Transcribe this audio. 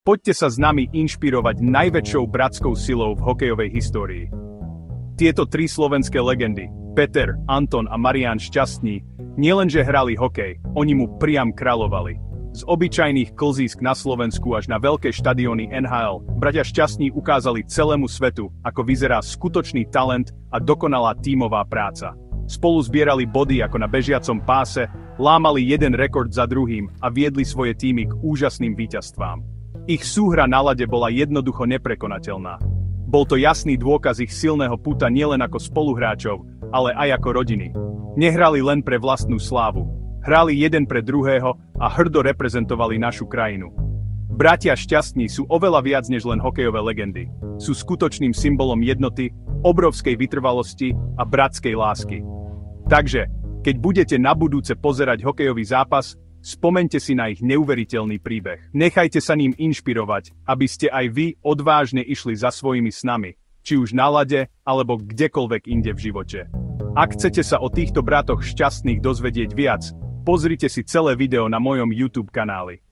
Poďte sa s nami inšpirovať najväčšou bratskou silou v hokejovej histórii. Tieto tri slovenské legendy, Peter, Anton a Marián Šťastný, nielenže hrali hokej, oni mu priam kráľovali. Z obyčajných klzísk na Slovensku až na veľké štadióny NHL, bratia Šťastní ukázali celému svetu, ako vyzerá skutočný talent a dokonalá tímová práca. Spolu zbierali body ako na bežiacom páse, lámali jeden rekord za druhým a viedli svoje tímy k úžasným víťazstvám. Ich súhra na ľade bola jednoducho neprekonateľná. Bol to jasný dôkaz ich silného puta nielen ako spoluhráčov, ale aj ako rodiny. Nehrali len pre vlastnú slávu. Hrali jeden pre druhého a hrdo reprezentovali našu krajinu. Bratia Šťastní sú oveľa viac než len hokejové legendy. Sú skutočným symbolom jednoty, obrovskej vytrvalosti a bratskej lásky. Takže, keď budete na budúce pozerať hokejový zápas, spomeňte si na ich neuveriteľný príbeh. Nechajte sa ním inšpirovať, aby ste aj vy odvážne išli za svojimi snami, či už na ľade, alebo kdekoľvek inde v živote. Ak chcete sa o týchto bratoch Šťastných dozvedieť viac, pozrite si celé video na mojom YouTube kanáli.